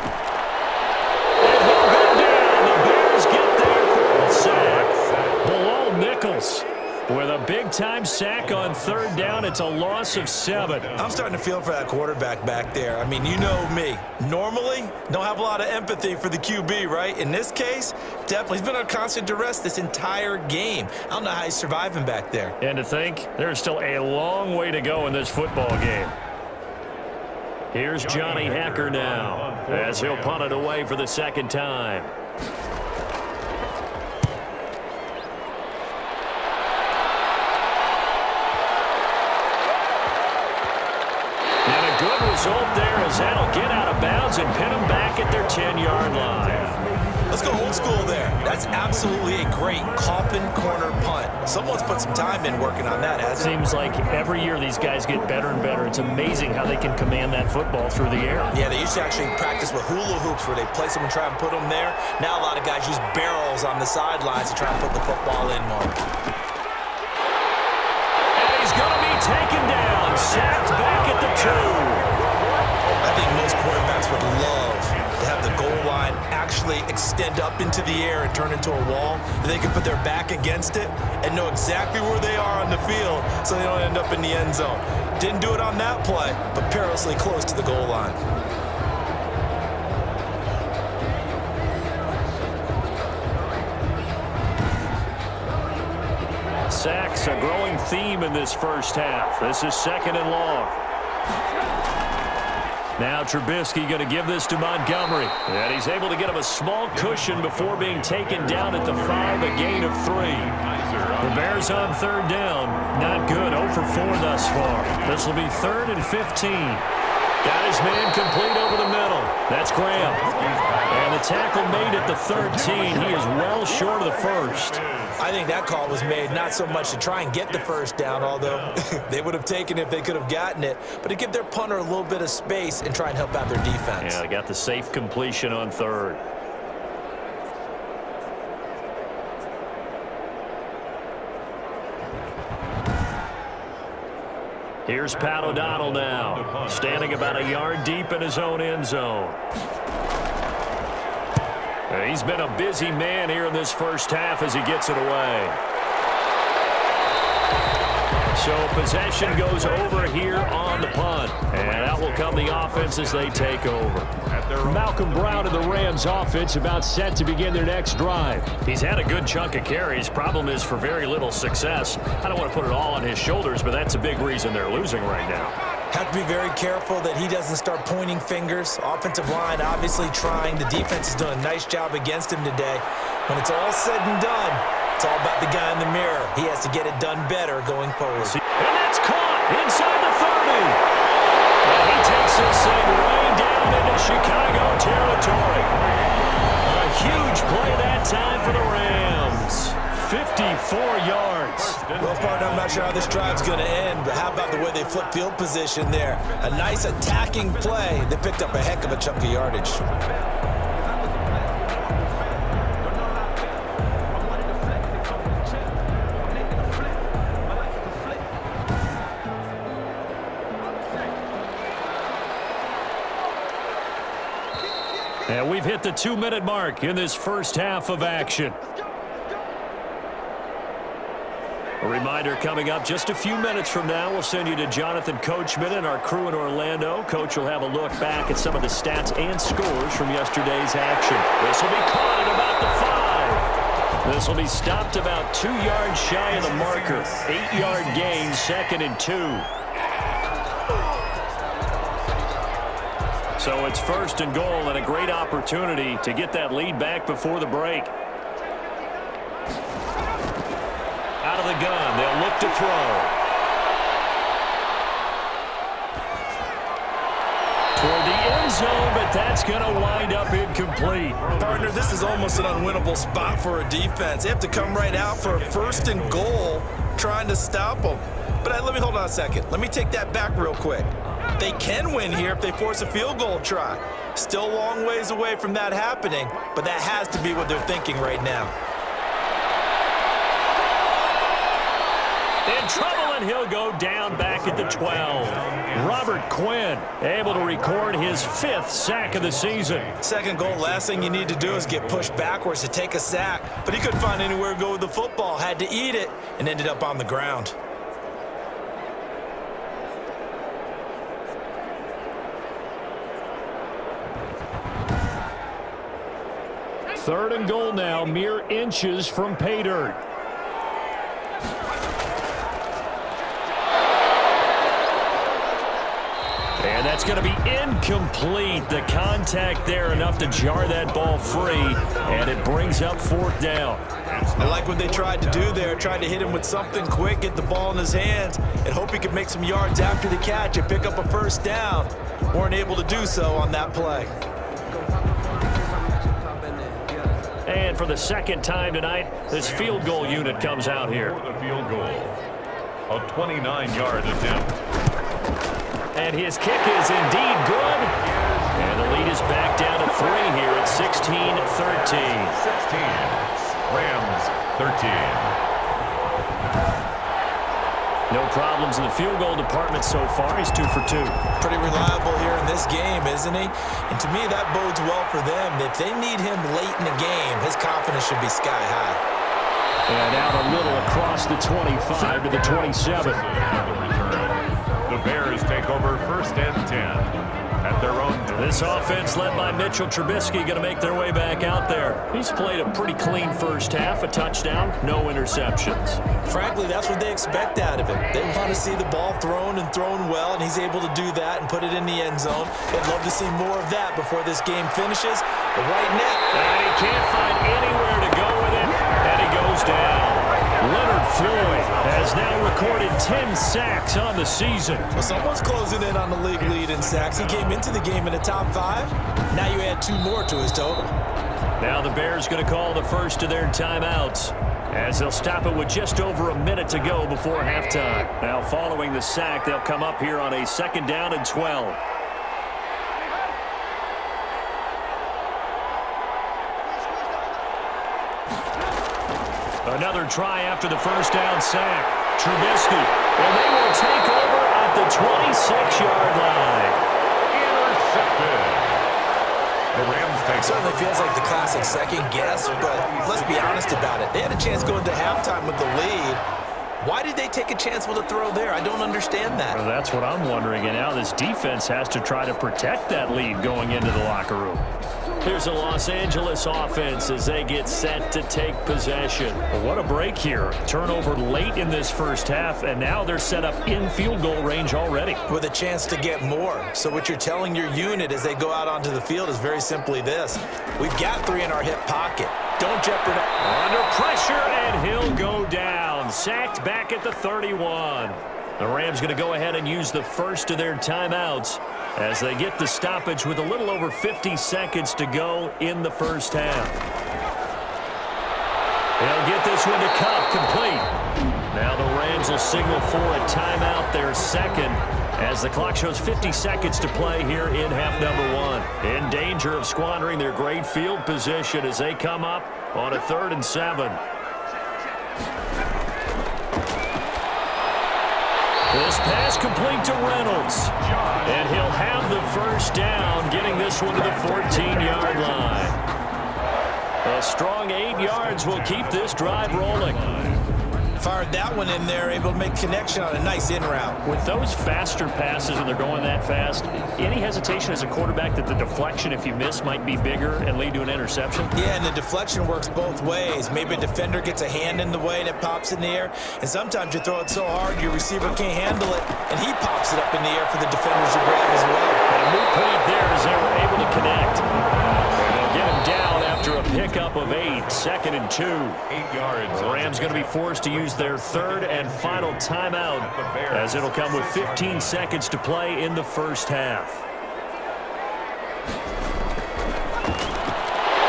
he'll go down. The Bears get there for a sack. Below Nichols with a big-time sack on 3rd down. It's a loss of 7. I'm starting to feel for that quarterback back there. I mean, you know me. Normally, don't have a lot of empathy for the QB, right? In this case, definitely. He's been on constant duress this entire game. I don't know how he's surviving back there. And to think, there's still a long way to go in this football game. Here's Johnny Hacker now as he'll punt it away for the 2nd time. Good result there as that'll get out of bounds and pin them back at their 10-yard line. Let's go old school there. That's absolutely a great coffin corner punt. Someone's put some time in working on that, hasn't it? Seems like every year these guys get better and better. It's amazing how they can command that football through the air. Yeah, they used to actually practice with hula hoops where they place them and try and put them there. Now a lot of guys use barrels on the sidelines to try and put the football in more. And he's going to be taken down, sacked back at the 2. I think most quarterbacks would love to have the goal line actually extend up into the air and turn into a wall. They can put their back against it and know exactly where they are on the field so they don't end up in the end zone. Didn't do it on that play, but perilously close to the goal line. Sacks, a growing theme in this first half. This is 2nd and long. Now Trubisky going to give this to Montgomery. And he's able to get him a small cushion before being taken down at the 5, a gain of 3. The Bears on 3rd down. Not good, 0 for 4 thus far. This will be 3rd and 15. Got his man complete over the middle. That's Graham. And the tackle made at the 13. He is well short of the 1st. I think that call was made not so much to try and get the 1st down, although they would have taken it if they could have gotten it, but to give their punter a little bit of space and try and help out their defense. Yeah, they got the safe completion on 3rd. Here's Pat O'Donnell now, standing about a yard deep in his own end zone. He's been a busy man here in this first half as he gets it away. So possession goes over here on the punt. And out will come the offense as they take over. Malcolm Brown and the Rams offense about set to begin their next drive. He's had a good chunk of carries. Problem is for very little success. I don't want to put it all on his shoulders, but that's a big reason they're losing right now. Have to be very careful that he doesn't start pointing fingers. Offensive line obviously trying. The defense is doing a nice job against him today. When it's all said and done, it's all about the guy in the mirror. He has to get it done better going forward. And that's caught inside the 30. And he takes this thing way down into Chicago territory. A huge play that time for the Rams. 54 yards. Well, partner, I'm not sure how this drive's going to end, but how about the way they flip field position there? A nice attacking play. They picked up a heck of a chunk of yardage. And we've hit the 2-minute mark in this first half of action. A reminder coming up just a few minutes from now. We'll send you to Jonathan Coachman and our crew in Orlando. Coach will have a look back at some of the stats and scores from yesterday's action. This will be caught at about the 5. This will be stopped about 2 yards shy of the marker. 8-yard gain, 2nd and 2. So it's 1st and goal and a great opportunity to get that lead back before the break. Out of the gun, they'll look to throw. Toward the end zone, but that's going to wind up incomplete. Partner, this is almost an unwinnable spot for a defense. They have to come right out for a 1st and goal trying to stop them. But let me hold on a second. Let me take that back real quick. They can win here if they force a field goal try. Still a long ways away from that happening, but that has to be what they're thinking right now. In trouble, and he'll go down back at the 12. Robert Quinn able to record his 5th sack of the season. 2nd goal, last thing you need to do is get pushed backwards to take a sack. But he couldn't find anywhere to go with the football, had to eat it, and ended up on the ground. Third and goal now, mere inches from pay dirt. And that's going to be incomplete. The contact there enough to jar that ball free, and it brings up 4th down. I like what they tried to do there, tried to hit him with something quick, get the ball in his hands, and hope he could make some yards after the catch and pick up a 1st down. Weren't able to do so on that play. And for the 2nd time tonight, this field goal unit comes out here. For the field goal, a 29-yard attempt. And his kick is indeed good. And the lead is back down to 3 here at 16-13. 16. Rams 13. No problems in the field goal department so far. He's 2 for 2. Pretty reliable here in this game, isn't he? And to me, that bodes well for them. If they need him late in the game, his confidence should be sky high. And out a little across the 25 to the 27. The Bears take over 1st and 10 at their own. This offense led by Mitchell Trubisky going to make their way back out there. He's played a pretty clean 1st half, a touchdown, no interceptions. Frankly, that's what they expect out of him. They want to see the ball thrown and thrown well, and he's able to do that and put it in the end zone. They'd love to see more of that before this game finishes. But right now, and he can't find anywhere to go with it, and he goes down. Leonard Floyd has now recorded 10 sacks on the season. Well, someone's closing in on the league lead in sacks. He came into the game in the top 5. Now you add 2 more to his total. Now the Bears going to call the first of their timeouts, as they'll stop it with just over a minute to go before halftime. Now following the sack, they'll come up here on a 2nd down and 12. Another try after the 1st down sack. Trubisky, and they will take over at the 26-yard line. Intercepted. The Rams take. It certainly feels like the classic second guess, but let's be honest about it. They had a chance going to halftime with the lead. Why did they take a chance with a throw there? I don't understand that. Well, that's what I'm wondering, and now this defense has to try to protect that lead going into the locker room. Here's a Los Angeles offense as they get set to take possession. Well, what a break here. Turnover late in this 1st half, and now they're set up in field goal range already. With a chance to get more. So what you're telling your unit as they go out onto the field is very simply this. We've got 3 in our hip pocket. Don't jeopardize. Under pressure, and he'll go down. Sacked back at the 31. The Rams going to go ahead and use the first of their timeouts as they get the stoppage with a little over 50 seconds to go in the 1st half. They'll get this one to Cup, complete. Now the Rams will signal for a timeout, their 2nd, as the clock shows 50 seconds to play here in half number 1. In danger of squandering their great field position as they come up on a 3rd and 7. This pass complete to Reynolds. And he'll have the 1st down, getting this one to the 14-yard line. A strong 8 yards will keep this drive rolling. Fired that one in there, able to make connection on a nice in route. With those faster passes and they're going that fast, any hesitation as a quarterback that the deflection, if you miss, might be bigger and lead to an interception? Yeah, and the deflection works both ways. Maybe a defender gets a hand in the way and it pops in the air, and sometimes you throw it so hard your receiver can't handle it, and he pops it up in the air for the defenders to grab as well. And a moot point there as they were able to connect. And they'll get him down after a pickup of 8, 2nd and 2. 8 yards. The Rams going to be forced to use their third and final timeout as it'll come with 15 seconds to play in the first half.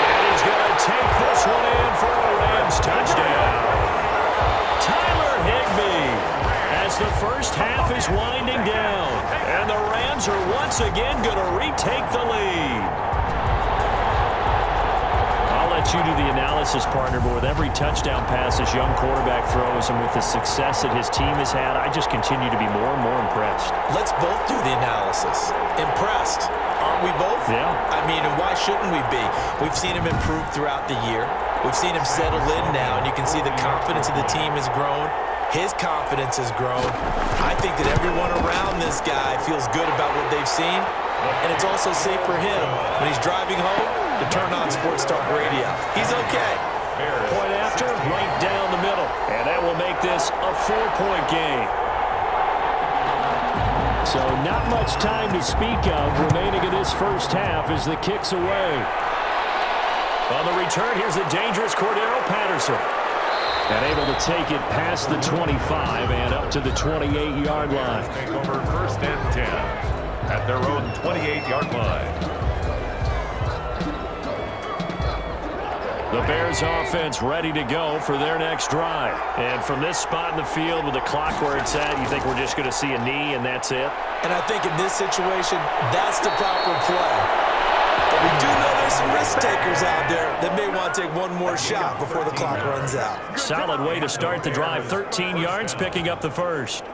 And he's going to take this one in for a Rams touchdown. Tyler Higbee as the first half is winding down. And the Rams are once again going to retake the lead. Let you do the analysis, partner, but with every touchdown pass this young quarterback throws and with the success that his team has had, I just continue to be more and more impressed. Let's both do the analysis. Impressed. Aren't we both? Yeah. I mean, and why shouldn't we be? We've seen him improve throughout the year. We've seen him settle in now, and you can see the confidence of the team has grown. His confidence has grown. I think that everyone around this guy feels good about what they've seen, and it's also safe for him when he's driving home to turn on Sports Talk Radio. He's okay. Point after, right down the middle. And that will make this a 4-point game. So not much time to speak of remaining in this first half as the kick's away. On the return, here's the dangerous Cordero Patterson. And able to take it past the 25 and up to the 28-yard line. Take over 1st and 10 at their own 28-yard line. The Bears offense ready to go for their next drive. And from this spot in the field with the clock where it's at, you think we're just going to see a knee and that's it? And I think in this situation, that's the proper play. But we do know there's some risk takers out there that may want to take one more shot before the clock runs out. Solid way to start the drive. 13 yards, picking up the first.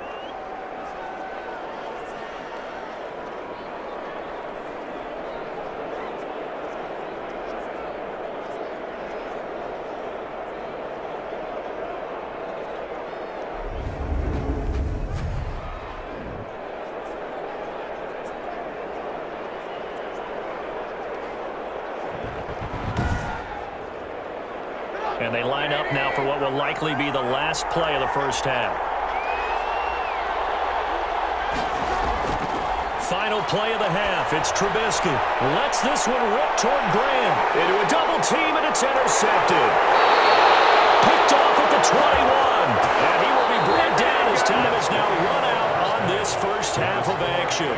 And they line up now for what will likely be the last play of the first half. Final play of the half. It's Trubisky. Lets this one rip toward Graham. Into a double team, and it's intercepted. Picked off at the 21. And he will be brought down as time is now run out on this first half of action.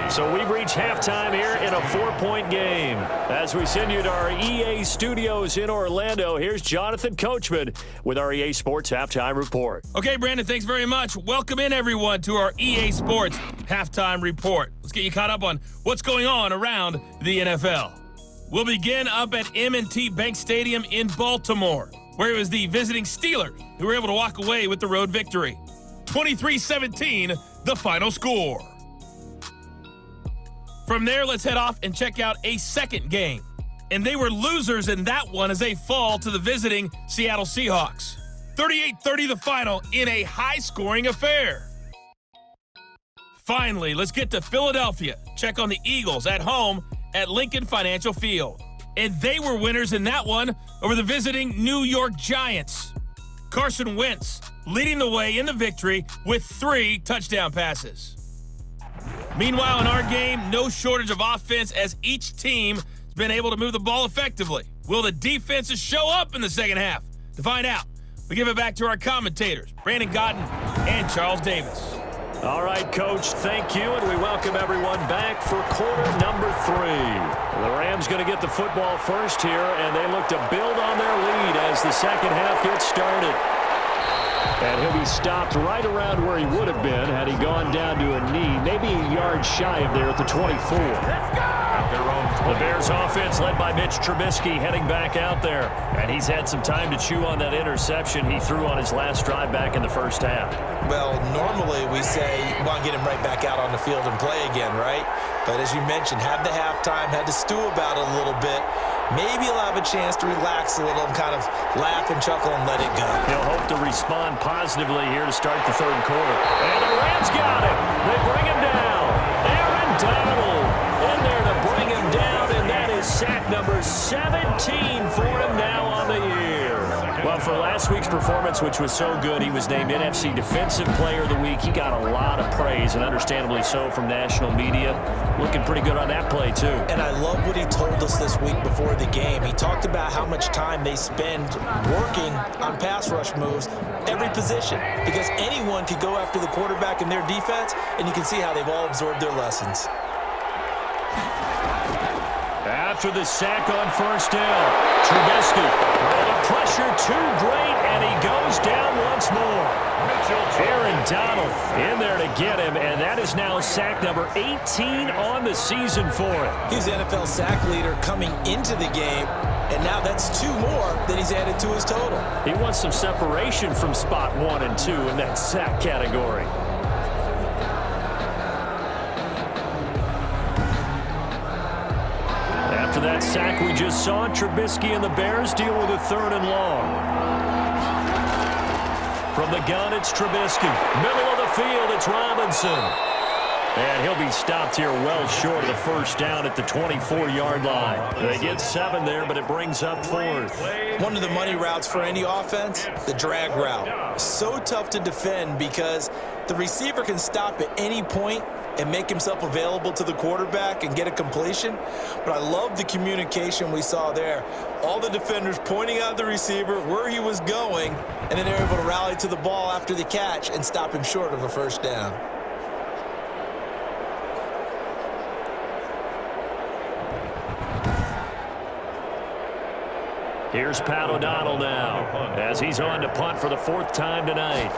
So we've reached halftime here in a 4-point game. As we send you to our EA studios in Orlando, here's Jonathan Coachman with our EA Sports Halftime Report. Okay, Brandon, thanks very much. Welcome in, everyone, to our EA Sports Halftime Report. Let's get you caught up on what's going on around the NFL. We'll begin up at M&T Bank Stadium in Baltimore, where it was the visiting Steelers who were able to walk away with the road victory. 23-17, the final score. From there, let's head off and check out a second game. And they were losers in that one as they fall to the visiting Seattle Seahawks. 38-30 the final in a high-scoring affair. Finally, let's get to Philadelphia. Check on the Eagles at home at Lincoln Financial Field. And they were winners in that one over the visiting New York Giants. Carson Wentz leading the way in the victory with 3 touchdown passes. Meanwhile, in our game, no shortage of offense as each team has been able to move the ball effectively. Will the defenses show up in the second half? To find out, we give it back to our commentators, Brandon Godden and Charles Davis. All right, Coach, thank you, and we welcome everyone back for quarter number 3. The Rams going to get the football first here, and they look to build on their lead as the second half gets started. And he'll be stopped right around where he would have been had he gone down to a knee, maybe a yard shy of there at the 24. The Bears offense led by Mitch Trubisky heading back out there. And he's had some time to chew on that interception he threw on his last drive back in the first half. Well, normally we say you want to get him right back out on the field and play again, right? But as you mentioned, had the halftime, had to stew about it a little bit. maybe he'll have a chance to relax a little and kind of laugh and chuckle and let it go. He'll hope to respond positively here to start the third quarter. And the Rams got him. They bring him down. Aaron Donald in there to bring him down, and that is sack number 17 for him now on the year. Well, for last week's performance, which was so good, he was named NFC Defensive Player of the Week. He got a lot of praise, and understandably so, from national media. Looking pretty good on that play, too. And I love what he told us this week before the game. He talked about how much time they spend working on pass rush moves, every position, because anyone could go after the quarterback in their defense, and you can see how they've all absorbed their lessons. After the sack on first down, Trubisky, the pressure too great, and he goes down once more. Aaron Donald in there to get him, and that is now sack number 18 on the season for him. He's the NFL sack leader coming into the game, and now that's 2 more that he's added to his total. He wants some separation from spot 1 and 2 in that sack category. After that sack we just saw, Trubisky and the Bears deal with a 3rd and long. From the gun, it's Trubisky. Middle of the field, it's Robinson. And he'll be stopped here well short of the first down at the 24-yard line. They get 7 there, but it brings up 4th. One of the money routes for any offense, the drag route. So tough to defend because the receiver can stop at any point and make himself available to the quarterback and get a completion. But I love the communication we saw there. All the defenders pointing out the receiver, where he was going, and then they're able to rally to the ball after the catch and stop him short of a first down. Here's Pat O'Donnell now as he's on to punt for the 4th time tonight.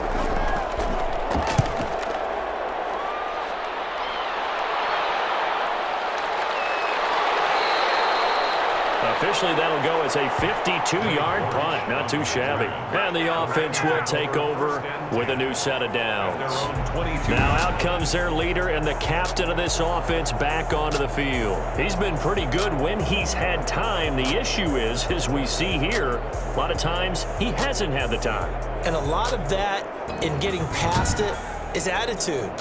Officially, that'll go as a 52-yard punt. Not too shabby. And the offense will take over with a new set of downs. Now out comes their leader and the captain of this offense back onto the field. He's been pretty good when he's had time. The issue is, as we see here, a lot of times he hasn't had the time. And a lot of that in getting past it is attitude.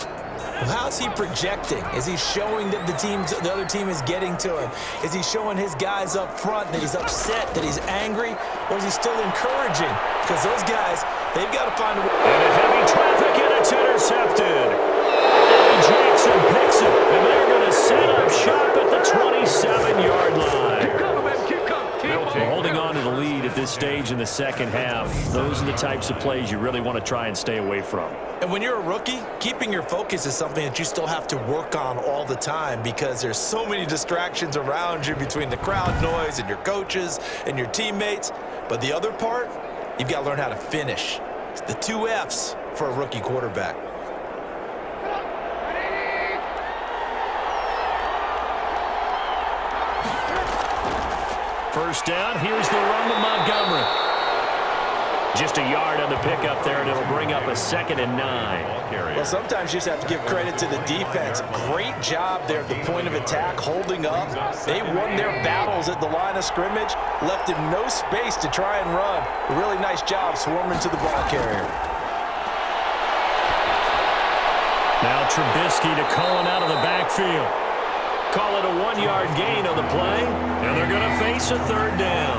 How's he projecting? Is he showing that the other team is getting to him? Is he showing his guys up front that he's upset, that he's angry? Or is he still encouraging? Because those guys, they've got to find a way. And a heavy traffic, and it's intercepted. Eddie Jackson picks it, and they're going to set up shop at the 27-yard line. Well, holding on to the lead at this stage in the second half, those are the types of plays you really want to try and stay away from. And when you're a rookie, keeping your focus is something that you still have to work on all the time because there's so many distractions around you between the crowd noise and your coaches and your teammates. But the other part, you've got to learn how to finish. It's the 2 F's for a rookie quarterback. First down, here's the run to Montgomery. Just a yard on the pickup there, and it'll bring up a 2nd and 9. Well, sometimes you just have to give credit to the defense. Great job there at the point of attack, holding up. They won their battles at the line of scrimmage, left him no space to try and run. A really nice job swarming to the ball carrier. Now Trubisky to Cohen out of the backfield. Call it a 1-yard gain on the play, and they're going to face a 3rd down.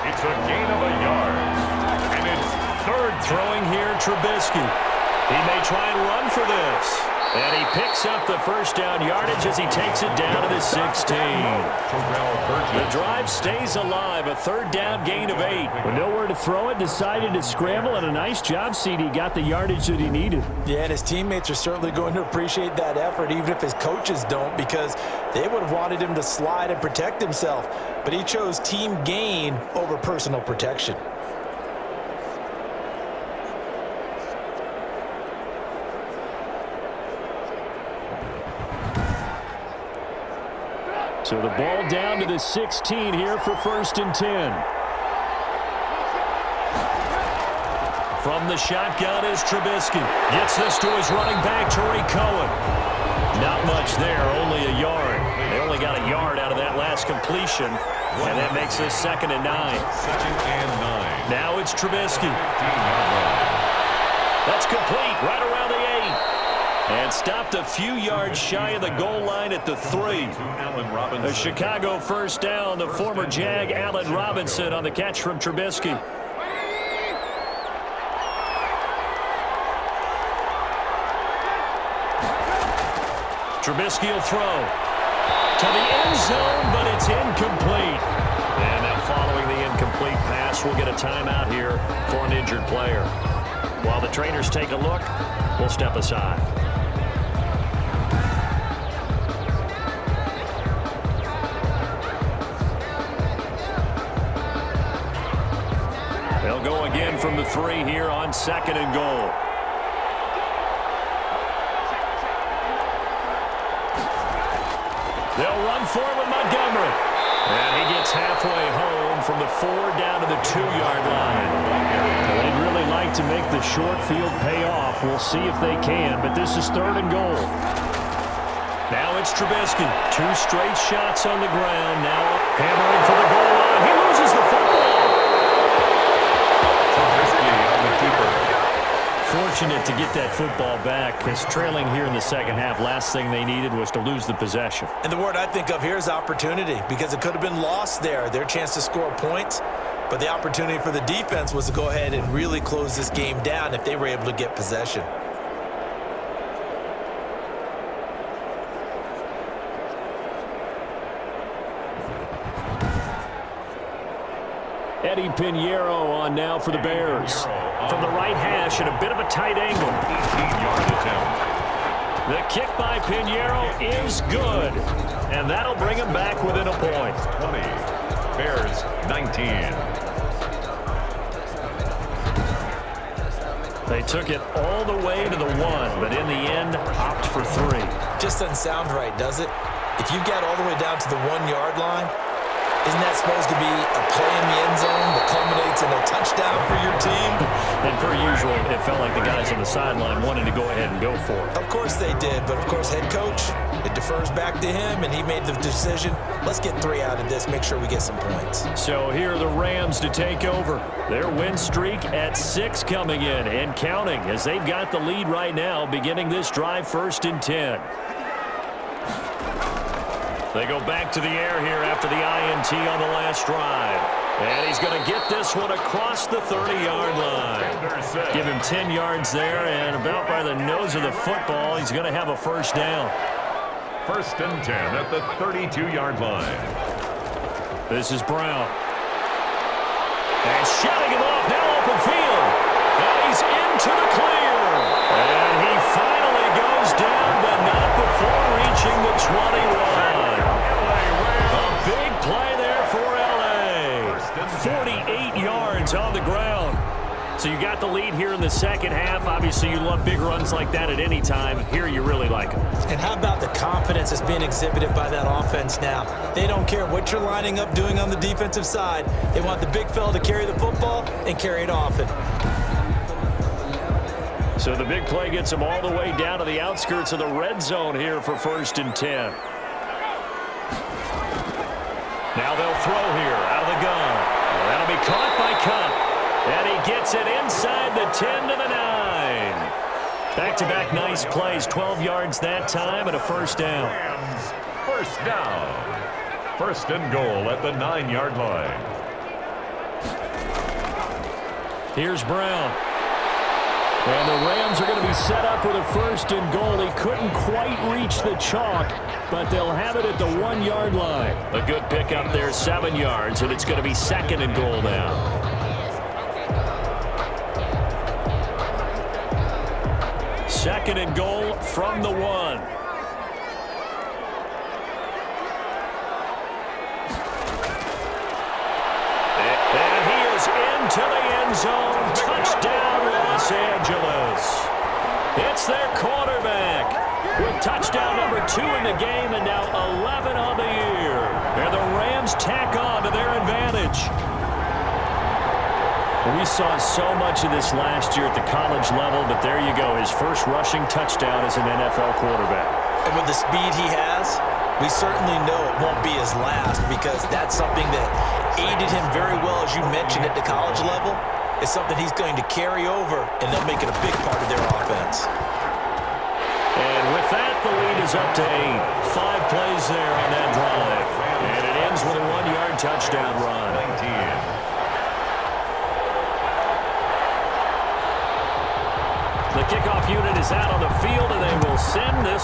It's a gain of a yard, and it's 3rd. Throwing here, Trubisky. He may try and run for this. And he picks up the first down yardage as he takes it down to the 16. The drive stays alive, a 3rd down gain of 8. With nowhere to throw it, decided to scramble, and a nice job, CD. Got the yardage that he needed. Yeah, and his teammates are certainly going to appreciate that effort, even if his coaches don't, because they would have wanted him to slide and protect himself. But he chose team gain over personal protection. So the ball down to the 16 here for 1st and 10. From the shotgun is Trubisky. Gets this to his running back, Torrey Cohen. Not much there, only a yard. They only got a yard out of that last pass completion, and that makes this 2nd and 9. 2nd and 9. Now it's Trubisky. That's complete right around the 8. And stopped a few yards shy of the goal line at the 3. A Chicago first down, the former Jag Allen Robinson on the catch from Trubisky. Trubisky will throw to the end zone, but it's incomplete. And now following the incomplete pass, we'll get a timeout here for an injured player. While the trainers take a look, we'll step aside. They'll go again from the 3 here on 2nd and goal. They'll run for it with Montgomery. And he gets halfway home from the 4 down to the 2-yard line. They'd really like to make the short field pay off. We'll see if they can, but this is 3rd and goal. Now it's Trubisky. 2 straight shots on the ground. Now hammering for the goal line. He loses the football. Trubisky on the keeper. Fortunate to get that football back, because trailing here in the 2nd half, last thing they needed was to lose the possession. And the word I think of here is opportunity, because it could have been lost there, their chance to score points. But the opportunity for the defense was to go ahead and really close this game down if they were able to get possession. Eddie Pinheiro on now for the Bears. From the right hash at a bit of a tight angle. 18-yard attempt. The kick by Pinheiro is good. And that'll bring him back within a point. 20. Bears 19. They took it all the way to the 1, but in the end, opt for 3. Just doesn't sound right, does it? If you get all the way down to the 1-yard line, isn't that supposed to be a play in the end zone that culminates in a touchdown for your team? And per usual, it felt like the guys on the sideline wanted to go ahead and go for it. Of course they did, but of course head coach, it defers back to him, and he made the decision, let's get 3 out of this, make sure we get some points. So here are the Rams to take over. Their win streak at 6 coming in and counting, as they've got the lead right now, beginning this drive 1st and 10. They go back to the air here after the INT on the last drive. And he's going to get this one across the 30-yard line. Give him 10 yards there, and about by the nose of the football, he's going to have a first down. 1st and 10 at the 32-yard line. This is Brown. And shutting him off, now open field. And he's into the clear. And he finally goes down, but not before reaching the 21. A big play there for L.A. 48 yards on the ground. So you got the lead here in the 2nd half. Obviously, you love big runs like that at any time. Here, you really like them. And how about the confidence that's being exhibited by that offense now? They don't care what you're lining up doing on the defensive side. They want the big fella to carry the football and carry it often. So the big play gets them all the way down to the outskirts of the red zone here for 1st and 10. Now they'll throw here out of the gun. That'll be caught by Cup. And he gets it inside the 10 to the 9. Back-to-back nice plays. 12 yards that time and a first down. First down. 1st and goal at the 9-yard line. Here's Brown. And the Rams are going to be set up with a 1st and goal. He couldn't quite reach the chalk, but they'll have it at the 1-yard line. A good pickup there, 7 yards, and it's going to be 2nd and goal now. 2nd and goal from the 1. And he is into the end zone. Touchdown, Los Angeles. It's their quarterback with touchdown number 2 in the game and now 11 on the year. And the Rams tack on to their advantage. We saw so much of this last year at the college level, but there you go. His first rushing touchdown as an NFL quarterback. And with the speed he has, we certainly know it won't be his last, because that's something that aided him very well, as you mentioned, at the college level. It's something he's going to carry over, and they'll make it a big part of their offense. And with that, the lead is up to 8. 5 plays there on that drive. And it ends with a 1-yard touchdown run. 19. The kickoff unit is out on the field, and they will send this.